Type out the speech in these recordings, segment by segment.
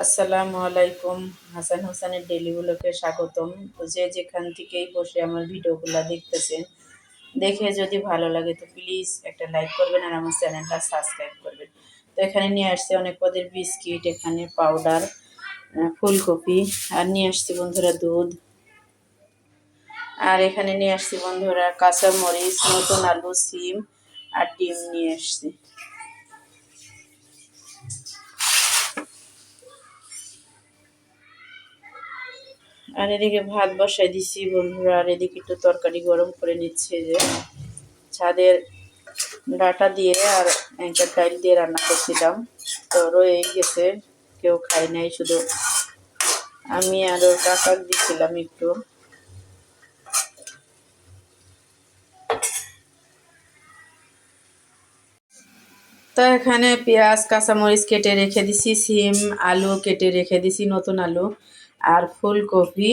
আসসালামু আলাইকুম। হাসান হোসেনের ডেইলি ব্লগে স্বাগতম। তো যে যেখান থেকেই বসে আমার ভিডিওগুলো দেখতেছেন, দেখে যদি ভালো লাগে তো প্লিজ একটা লাইক করবেন আর আমার চ্যানেলটা সাবস্ক্রাইব করবেন। তো এখানে নিয়ে আসছি অনেক পদের বিস্কিট, এখানে পাউডার, ফুলকপি, আর নিয়ে আসছি বন্ধুরা দুধ, আর এখানে নিয়ে আসছি বন্ধুরা কাঁচামরিচ, নতুন আলু, সিম আর ডিম নিয়ে আসছি। আর এদিকে ভাত বসাই দিছি বন্ধুরা, আর এদিকে একটু তরকারি গরম করে নিচ্ছে, যে ছাদের ডাটা দিয়ে আর এঁচড় ডাল দিয়ে রান্না করছিলাম, তো রয়ে গেছে, কেউ খাই নাই, শুধু আমি আর ওর কাকাক দিছিলাম একটু। তো এখানে পেঁয়াজ কাঁচামরিচ কেটে রেখে দিছি, সিম আলু কেটে রেখে দিছি, নতুন আলু আর ফুলকপি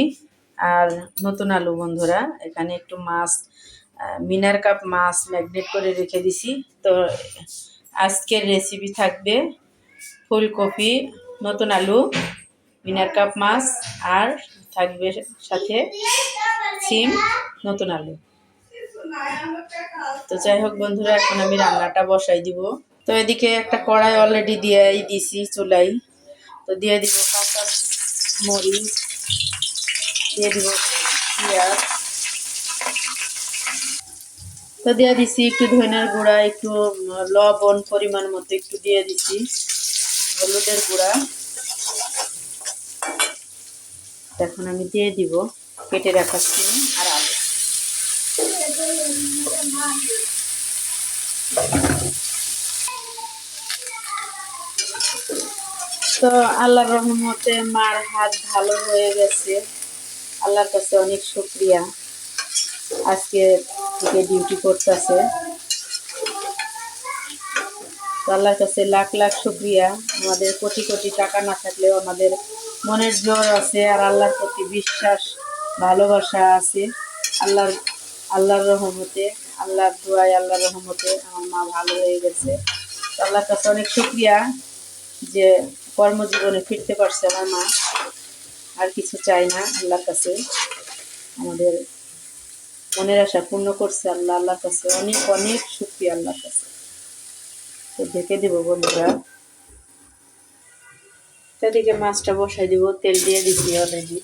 আর নতুন আলু বন্ধুরা। এখানে একটু মাছ, মিনার কাপ মাছ ম্যাগনেট করে রেখে দিছি। তো আজকের রেসিপি থাকবে ফুলকপি, নতুন আলু, মিনার কাপ মাছ, আর থাকবে সাথে সিম, নতুন আলু। তো যাই হোক বন্ধুরা, এখন আমি রান্নাটা বসাই দিব। তো এদিকে একটা কড়াই অলরেডি দিয়েই দিছি চুলাই। তো দিয়ে দিব কাঁচা মরিচ, দিয়ে দিব পেঁয়াজ, তো দিয়ে দিছি একটু ধনিয়ার গুঁড়া, একটু লবণ পরিমাণ মতো একটু দিয়ে দিছি, হলুদের গুঁড়া। এখন আমি দিয়ে দিব কেটে রাখা সিম আর আলু। তো আল্লাহর রহমতে মার হাত ভালো হয়ে গেছে, আল্লাহর কাছে অনেক শুকরিয়া। আজকে থেকে ডিউটি করতেছে, আল্লাহর কাছে লাখ লাখ শুকরিয়া। আমাদের কোটি কোটি টাকা না থাকলেও আমাদের মনের জোর আছে, আর আল্লাহর প্রতি বিশ্বাস ভালোবাসা আছে। আল্লাহর রহমতে, আল্লাহর দোয়ায়, আল্লাহর রহমতে আমার মা ভালো হয়ে গেছে। আল্লাহর কাছে অনেক শুকরিয়া যে কর্মজীবনে ফিরতে পারছে আমার মা। আর কিছু চাই না আল্লাহর কাছে, আমাদের মনের আশা পূর্ণ করছে আল্লাহ। আল্লাহর কাছে অনেক অনেক শুকরিয়া আল্লাহর কাছে। তো ঢেকে দেবো বন্ধুরা। এদিকে মাছটা বসাই দিব, তেল দিয়ে দিচ্ছি অলরেডি,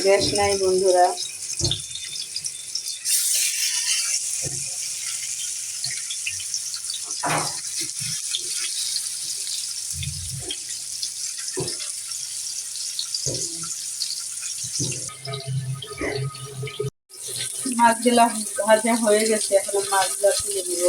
গ্যাস নাই বন্ধুরা। মাছগুলা ভাজা হয়ে গেছে, এখন মাছগুলা তুলে দিব।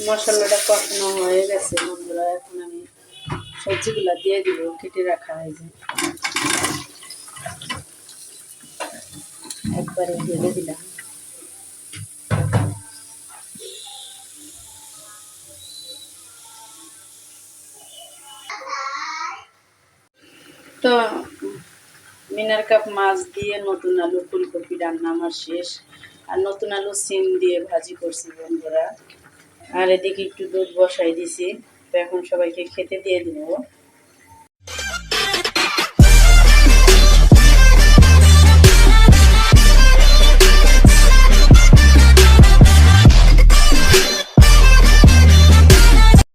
মশলাটা কষানো হয়ে গেছে বন্ধুরা, এখন আমি সবজিগুলা দিয়ে দিব কেটে রাখা হয়েছে, একবারে ঢেলে দিলাম। তো মিনার কাপ মাছ দিয়ে নতুন আলু ফুলকপি রান্না আমার শেষ, আর নতুন আলু সিম দিয়ে ভাজি করছি বন্ধুরা। আর এদিকে একটু দুধ বসাই দিছি, তো এখন সবাইকে খেতে দিয়ে দিব।